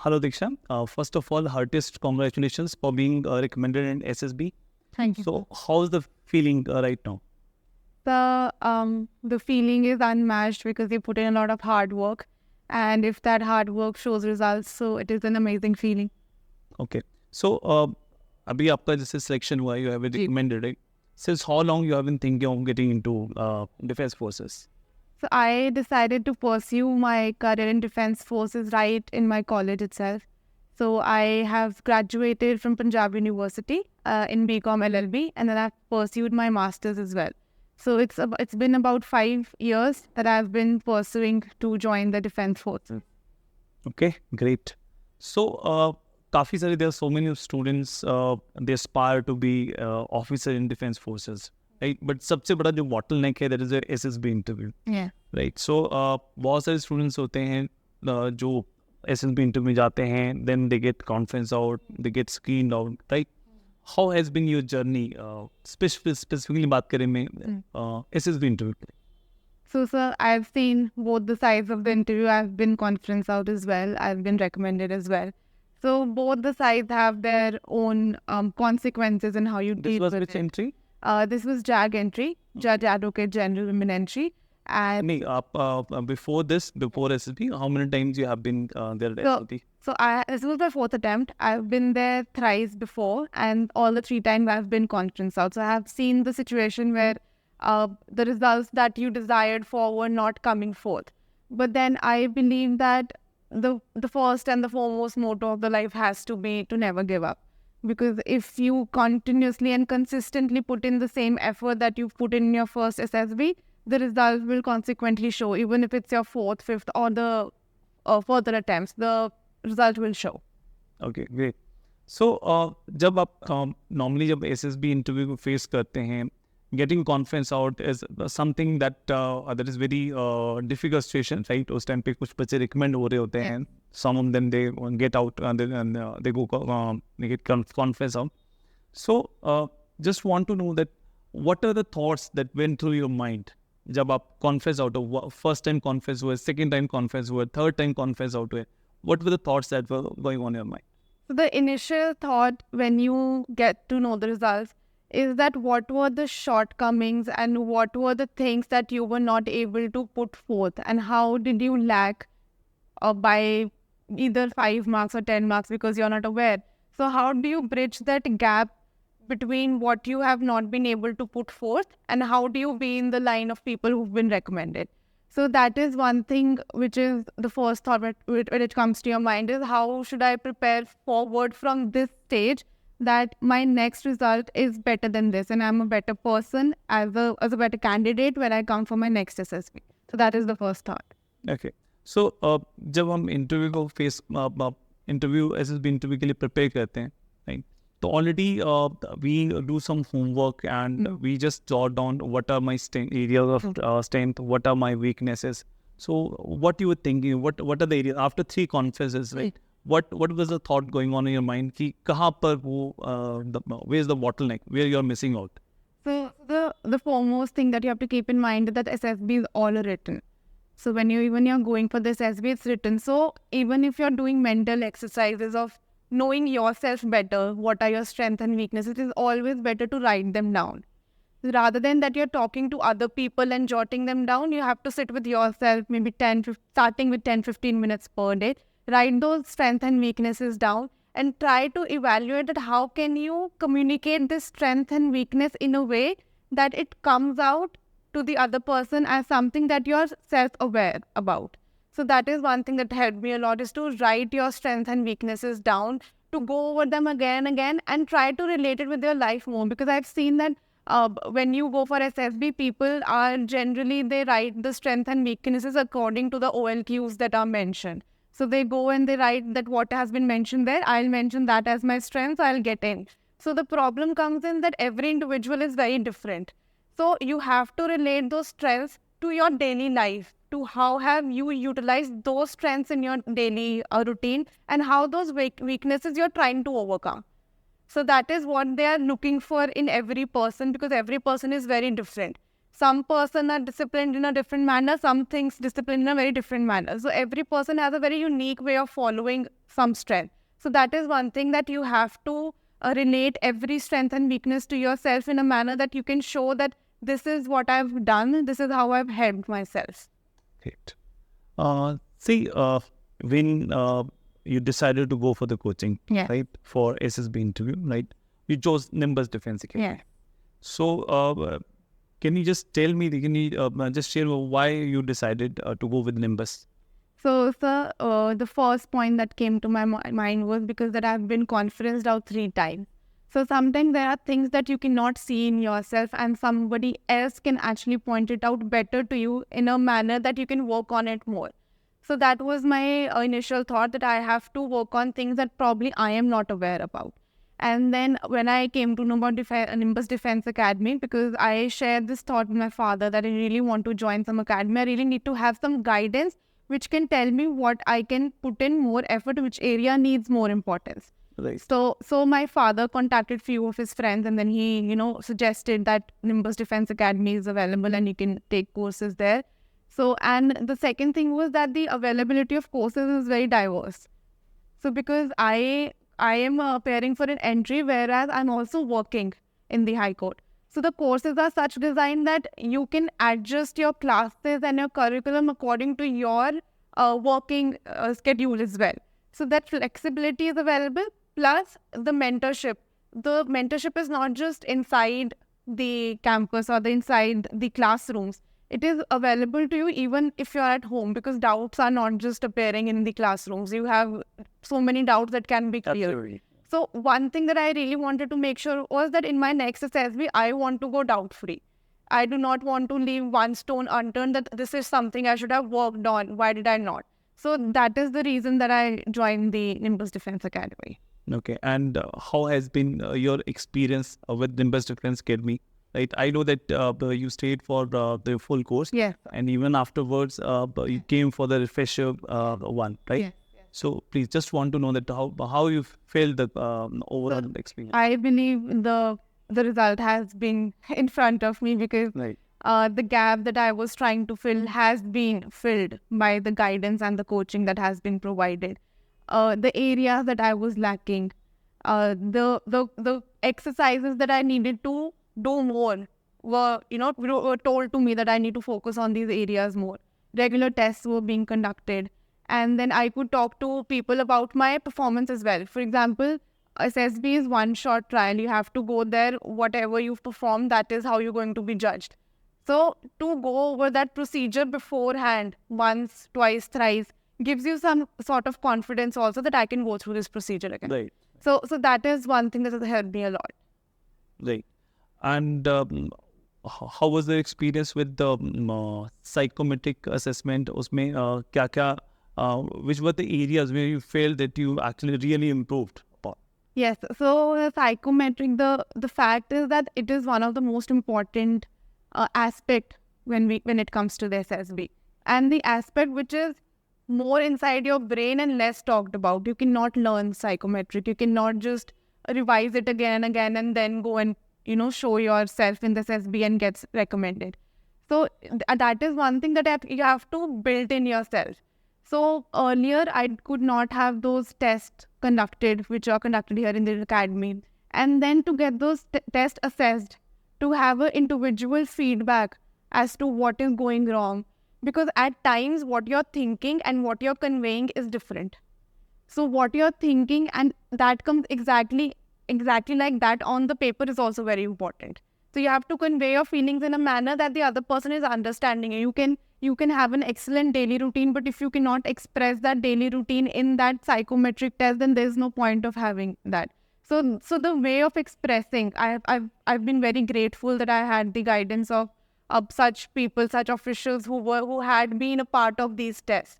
Hello Diksha. First of all, heartiest congratulations for being recommended in SSB. Thank you. So, how's the feeling right now? The feeling is unmatched because you put in a lot of hard work, and if that hard work shows results, so it is an amazing feeling. Okay. So, अभी आपका जैसे selection हुआ, you have been ji. recommended, right? Since how long you have been thinking of getting into defense forces? So I decided to pursue my career in defense forces right in my college itself. So I have graduated from Punjab University in BCom LLB, and then I've pursued my masters as well. So it's been about 5 years that I've been pursuing to join the defense forces. Okay, great. So, काफी सारे there are so many students they aspire to be officer in defense forces, right? But सबसे बड़ा जो bottleneck है that is a SSB interview. Yeah. Right so बहुत सारे students होते हैं जो SSB इंटरव्यू में जाते हैं then they get conference out they get screen out right how has been your journey specifically बात करें मैं SSB इंटरव्यू के So, sir, I've seen both the sides of the interview. I've been conference out as well. I've been recommended as well. So, both the sides have their own consequences and how you this deal was with which it. Entry This was JAG entry, Judge Advocate General Women entry. And नहीं आप before SSB how many times you have been there at so, SSB this was my 4th attempt. I've been there thrice before, and all the 3 times I've been conference out. So, I have seen the situation where the results that you desired for were not coming forth. But then I believe that the first and the foremost motto of the life has to be to never give up. Because if you continuously and consistently put in the same effort that you've put in your first SSB, the results will consequently show. Even if it's your 4th, 5th, or the further attempts, the result will show. Okay great so जब आप normally जब SSB interview को face करते हैं getting conference out is something that is very difficult situation right उस time पे कुछ बच्चे रिकमेंड हो रहे होते Yeah. हैं some of them they get out and they go they get conference out so just want to know that what are the thoughts that went through your mind जब आप conference out हो first time conference हुए second time conference हुए third time conference out हुए what were the thoughts that were going on in your mind? So the initial thought when you get to know the results is that what were the shortcomings and what were the things that you were not able to put forth, and how did you lack by either 5 marks or 10 marks because you're not aware. So how do you bridge that gap between what you have not been able to put forth, and how do you be in the line of people who've been recommended? So that is one thing which is the first thought when it comes to your mind is how should I prepare forward from this stage that my next result is better than this and I'm a better person as a better candidate when I come for my next SSB. So that is the first thought. Okay. So जब हम interview को face interview SSB interview के लिए prepare करते हैं right तो already we do some homework and we just jot down what are my areas of strength what are my weaknesses so what you were thinking what are the area after 3 conferences right what was the thought going on in your mind कि कहाँ पर वो where is the bottleneck where you are missing out? So the foremost thing that you have to keep in mind is that SSB is all written. So when you're going for this SSB, it's written. So even if you're doing mental exercises of knowing yourself better, what are your strengths and weaknesses, it is always better to write them down. Rather than that you're talking to other people and jotting them down, you have to sit with yourself, maybe starting with 10-15 minutes per day. Write those strengths and weaknesses down and try to evaluate that how can you communicate this strength and weakness in a way that it comes out to the other person as something that you're self-aware about. So that is one thing that helped me a lot, is to write your strengths and weaknesses down, to go over them again and again and try to relate it with your life more. Because I've seen that when you go for SSB, people are generally, they write the strengths and weaknesses according to the OLQs that are mentioned. So they go and they write that what has been mentioned there, I'll mention that as my strength, I'll get in. So the problem comes in that every individual is very different. So you have to relate those strengths to your daily life, to how have you utilized those strengths in your daily routine, and how those weaknesses you're trying to overcome. So that is what they are looking for in every person, because every person is very different. Some person are disciplined in a different manner, some things disciplined in a very different manner. So every person has a very unique way of following some strength. So that is one thing, that you have to relate every strength and weakness to yourself in a manner that you can show that this is what I've done, this is how I've helped myself. Great. When you decided to go for the coaching, Yeah. right, for SSB interview, right, you chose Nimbus Defense Academy. Yeah. So, can you just tell me, can you just share why you decided to go with Nimbus? So, sir, the first point that came to my mind was because that I've been conferenced out 3 times. So sometimes there are things that you cannot see in yourself, and somebody else can actually point it out better to you in a manner that you can work on it more. So that was my initial thought, that I have to work on things that probably I am not aware about. And then when I came to know about Nimbus Defense Academy, because I shared this thought with my father that I really want to join some academy, I really need to have some guidance which can tell me what I can put in more effort, which area needs more importance. Right. So my father contacted few of his friends, and then he, suggested that Nimbus Defense Academy is available and you can take courses there. So, and the second thing was that the availability of courses is very diverse. So because I am appearing for an entry, whereas I'm also working in the High Court. So the courses are such designed that you can adjust your classes and your curriculum according to your working schedule as well. So that flexibility is available, plus the mentorship. The mentorship is not just inside the campus or inside the classrooms. It is available to you even if you're at home, because doubts are not just appearing in the classrooms. You have so many doubts that can be cleared. Absolutely. So one thing that I really wanted to make sure was that in my next SSB, I want to go doubt-free. I do not want to leave one stone unturned, that this is something I should have worked on. Why did I not? So that is the reason that I joined the Nimbus Defense Academy. Okay. And how has been your experience with Nimbus Defense Academy? Right. I know that you stayed for the full course. Yes. And even afterwards, you came for the refresher one, right? Yes. So please, just want to know that how you felt the overall experience. I believe the result has been in front of me, because Right. the gap that I was trying to fill has been filled by the guidance and the coaching that has been provided. The areas that I was lacking, the exercises that I needed to do more were told to me that I need to focus on these areas more. Regular tests were being conducted, and then I could talk to people about my performance as well. For example, SSB is one short trial. You have to go there. Whatever you've performed, that is how you're going to be judged. So to go over that procedure beforehand, once, twice, thrice, gives you some sort of confidence also that I can go through this procedure again. Right. So that is one thing that has helped me a lot. Right. And how was the experience with the psychometric assessment? उसमें क्या which were the areas where you felt that you actually really improved upon? Yes. So psychometric, the fact is that it is one of the most important aspect when it comes to the SSB, and the aspect which is more inside your brain and less talked about. You cannot learn psychometric. You cannot just revise it again and again and then go and show yourself in this SB and gets recommended. So that is one thing that you have to build in yourself. So earlier I could not have those tests conducted, which are conducted here in the academy, and then to get those tests assessed, to have an individual feedback as to what is going wrong, because at times what you're thinking and what you're conveying is different. So what you're thinking and that comes exactly like that on the paper is also very important. So you have to convey your feelings in a manner that the other person is understanding. You can have an excellent daily routine, but if you cannot express that daily routine in that psychometric test, then there's no point of having that. So the way of expressing, I've been very grateful that I had the guidance of such people, such officials who had been a part of these tests.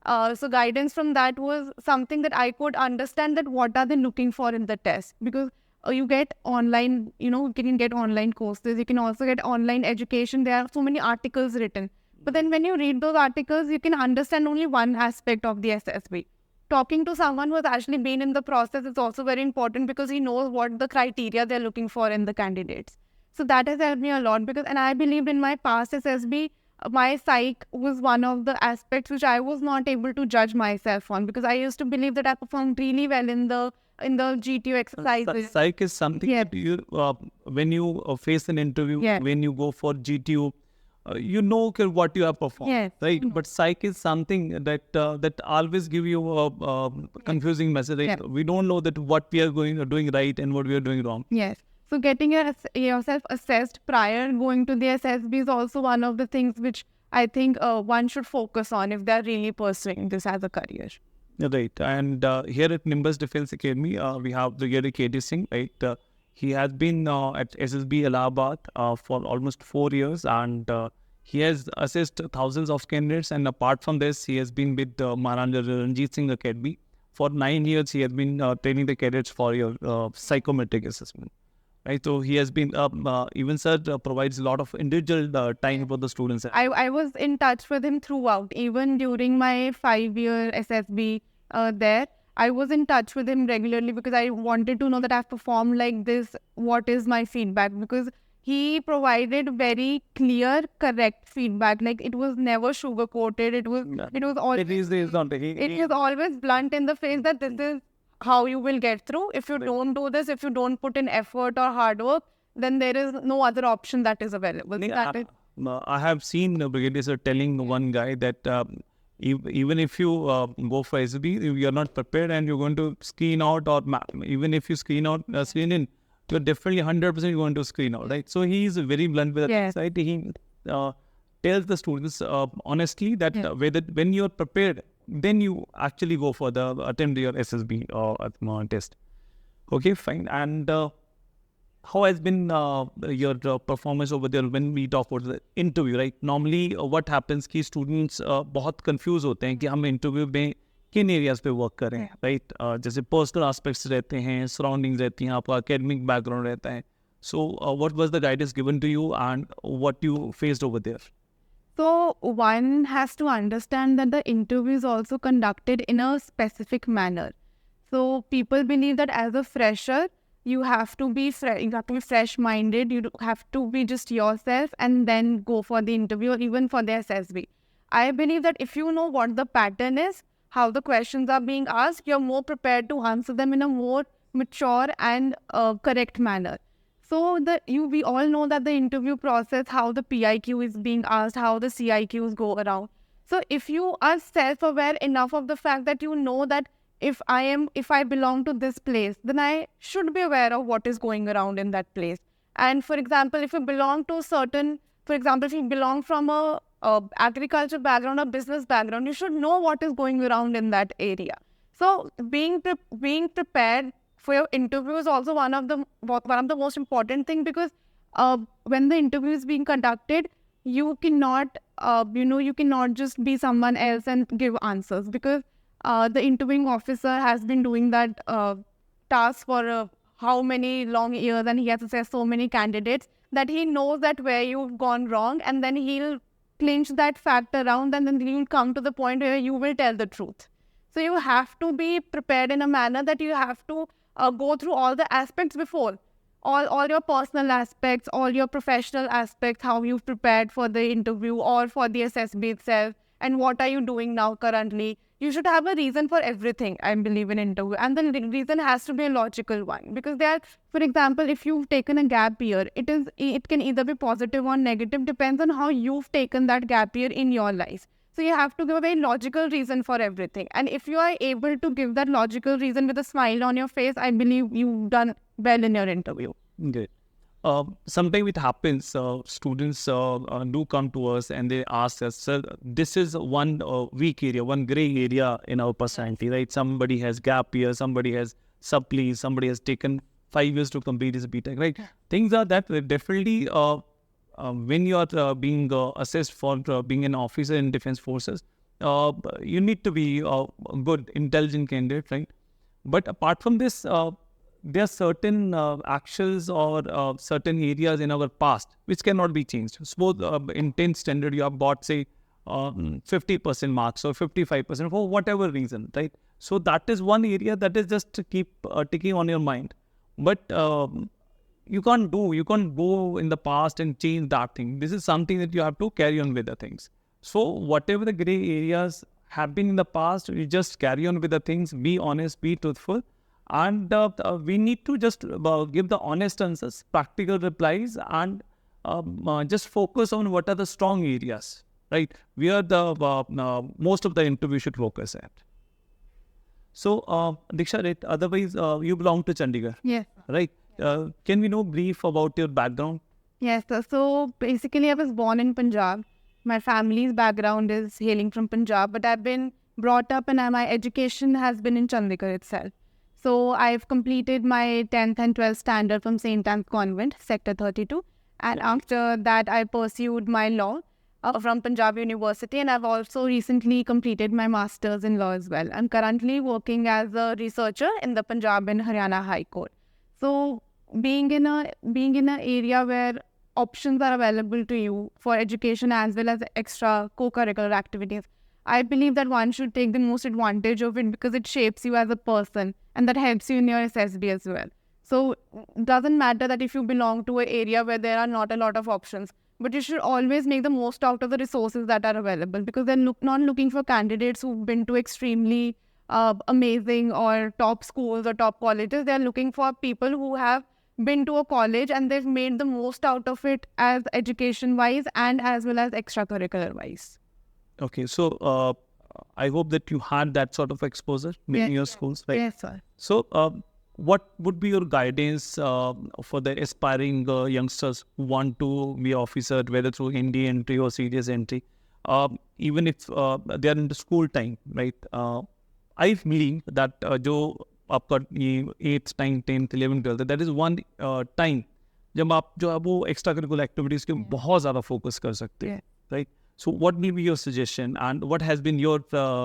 So guidance from that was something that I could understand, that what are they looking for in the test, because you get online, you can get online courses, you can also get online education. There are so many articles written, but then when you read those articles, you can understand only one aspect of the SSB. Talking to someone who has actually been in the process is also very important, because he knows what the criteria they're looking for in the candidates. So that has helped me a lot because, and I believed in my past SSB, my psych was one of the aspects which I was not able to judge myself on because I used to believe that I performed really well in the GTO exercises. Psych is something Yeah. that you, when you face an interview, Yeah. when you go for GTO, you know what you have performed, Yes. right? But psych is something that always give you a confusing message. Right? Yeah. We don't know that what we are doing right and what we are doing wrong. Yes. So getting yourself assessed prior going to the SSB is also one of the things which I think one should focus on if they're really pursuing this as a career. Right. And here at Nimbus Defense Academy, we have Brigadier KD Singh, right? He has been at SSB Allahabad for almost 4 years, and he has assisted thousands of candidates. And apart from this, he has been with Maharaja Ranjit Singh Academy. For 9 years, he has been training the cadets for your psychometric assessment. Right, so he has been even sir provides a lot of individual time for the students. I was in touch with him throughout, even during my 5-year SSB there. I was in touch with him regularly because I wanted to know that I've performed like this. What is my feedback? Because he provided very clear, correct feedback. Like it was never sugar coated. It was always it is always blunt in the face that this is how you will get through. If you don't do this, if you don't put in effort or hard work, then there is no other option that is available. I have seen Brigadier sir telling one guy that even if you go for SB, you are not prepared and you're going to screen out, or even if you screen in, you're definitely 100% going to screen out, right? So he is very blunt with that. Right? He tells the students honestly that whether when you're prepared, then you actually go for the attempt your SSB or test. Okay, fine. And how has been your performance over there when we talk about the interview, right? Normally what happens कि students बहुत confused होते हैं कि हम interview में किन areas पे work करें, right? जैसे personal aspects रहते हैं, surroundings रहती हैं, आपका academic background रहता है. So what was the guidance given to you and what you faced over there? So one has to understand that the interview is also conducted in a specific manner. So people believe that as a fresher, you have to be fresh-minded. You have to be just yourself and then go for the interview or even for the SSB. I believe that if you know what the pattern is, how the questions are being asked, you're more prepared to answer them in a more mature and correct manner. So we all know that the interview process, how the PIQ is being asked, how the CIQs go around. So if you are self-aware enough of the fact that you know that if I belong to this place, then I should be aware of what is going around in that place. And for example, if you belong to if you belong from a agriculture background or business background, you should know what is going around in that area. So being prepared for your interview is also one of the most important thing because when the interview is being conducted, you cannot just be someone else and give answers because the interviewing officer has been doing that task for how many long years, and he has assessed so many candidates that he knows that where you've gone wrong, and then he'll clinch that fact around, and then you'll come to the point where you will tell the truth. So you have to be prepared in a manner that you have to go through all the aspects before. All your personal aspects, all your professional aspects, how you've prepared for the interview or for the SSB itself, and what are you doing now currently. You should have a reason for everything, I believe, in interview. And the reason has to be a logical one. Because for example, if you've taken a gap year, it can either be positive or negative, depends on how you've taken that gap year in your life. So you have to give a very logical reason for everything. And if you are able to give that logical reason with a smile on your face, I believe you've done well in your interview. Okay. Sometimes it happens, students do come to us and they ask us, sir, this is one weak area, one gray area in our personality, right? Somebody has gap year, somebody has supply, somebody has taken 5 years to complete his BTech, right? Things are that definitely when you are being assessed for being an officer in defense forces, you need to be a good, intelligent candidate, right? But apart from this, there are certain actions or certain areas in our past which cannot be changed. Suppose in 10th standard you have got, say, 50% marks or 55% for whatever reason, right? So that is one area that is just to keep ticking on your mind. But you can't go in the past and change that thing. This is something that you have to carry on with the things. So whatever the gray areas have been in the past, you just carry on with the things, be honest, be truthful, and we need to just give the honest answers, practical replies, and just focus on what are the strong areas, right? Where the most of the interview should focus at. So, Diksha, right, otherwise, you belong to Chandigarh, Yes. right? Can we know brief about your background? Yes, sir. So basically, I was born in Punjab. My family's background is hailing from Punjab, but I've been brought up and my education has been in Chandigarh itself. So I've completed my 10th and 12th standard from St. Anne's Convent, Sector 32. And after that, I pursued my law from Punjab University, and I've also recently completed my master's in law as well. I'm currently working as a researcher in the Punjab and Haryana High Court. So being in a area where options are available to you for education as well as extra co-curricular activities, I believe that one should take the most advantage of it because it shapes you as a person and that helps you in your SSB as well. So it doesn't matter that if you belong to an area where there are not a lot of options, but you should always make the most out of the resources that are available, because they're not looking for candidates who've been to extremely amazing or top schools or top colleges. They're looking for people who have been to a college and they've made the most out of it as education-wise and as well as extracurricular-wise. Okay, so I hope that you had that sort of exposure in your schools, right? Yes, sir. So, what would be your guidance for the aspiring youngsters who want to be officer, whether through Hindi entry or serious entry, even if they are in the school time, right? I believe that जो आपका ये 8th, 9th, 10th, 11th, 12th, that is one time जब आप जो है वो extra curricular activities के बहुत ज़्यादा फोकस कर सकते हैं, right? So what will be your suggestion and what has been your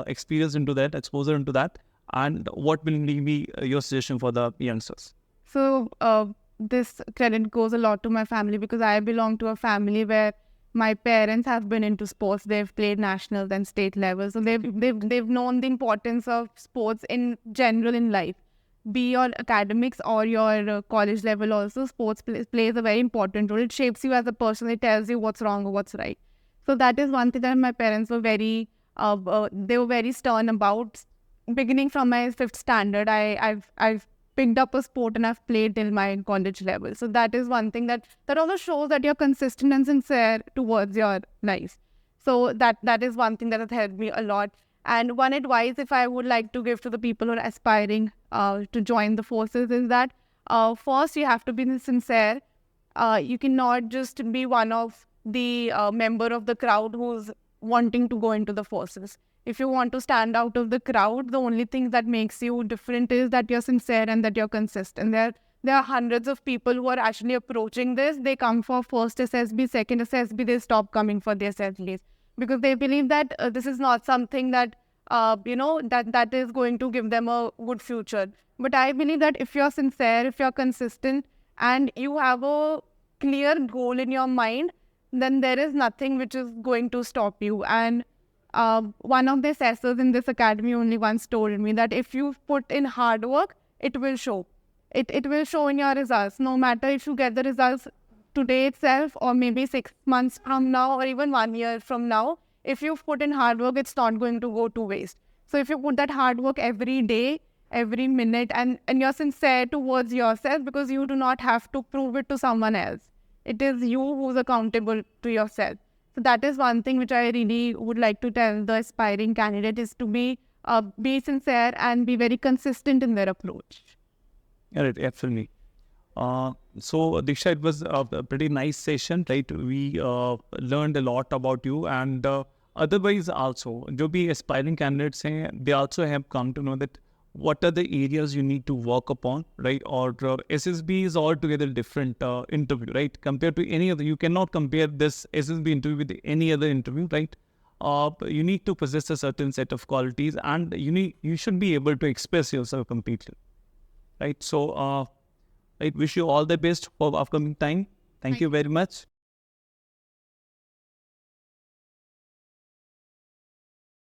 experience into that, exposure into that, and what will be your suggestion for the youngsters? So this credit goes a lot to my family because I belong to a family where my parents have been into sports. They've played national and state level, so they've known the importance of sports in general in life, be your academics or your college level. Also, sports plays a very important role. It shapes you as a person. It tells you what's wrong or what's right. So that is one thing that my parents were very they were very stern about. Beginning from my 5th standard, I've picked up a sport and I've played till my college level. So that is one thing that also shows that you're consistent and sincere towards your life. So that is one thing that has helped me a lot. And one advice if I would like to give to the people who are aspiring to join the forces is that first you have to be sincere. You cannot just be one of the member of the crowd who's wanting to go into the forces. If you want to stand out of the crowd, the only thing that makes you different is that you're sincere and that you're consistent. There are hundreds of people who are actually approaching this. They come for first SSB, second SSB, they stop coming for the SSBs because they believe that this is not something that, that is going to give them a good future. But I believe that if you're sincere, if you're consistent, and you have a clear goal in your mind, then there is nothing which is going to stop you. And one of the assessors in this academy only once told me that if you put in hard work, it will show. It will show in your results. No matter if you get the results today itself or maybe 6 months from now or even 1 year from now, if you've put in hard work, it's not going to go to waste. So if you put that hard work every day, every minute, and you're sincere towards yourself, because you do not have to prove it to someone else. It is you who's accountable to yourself. So that is one thing which I really would like to tell the aspiring candidate is to be sincere and be very consistent in their approach. Right, absolutely. So Diksha, it was a pretty nice session, right? We learned a lot about you, and otherwise also, जो भी aspiring candidates हैं, they also have come to know that what are the areas you need to work upon, right? Or SSB is altogether different interview, right? Compared to any other, you cannot compare this SSB interview with any other interview, right? You need to possess a certain set of qualities, and you should be able to express yourself completely, right? So I wish you all the best for upcoming time. Thank you very much.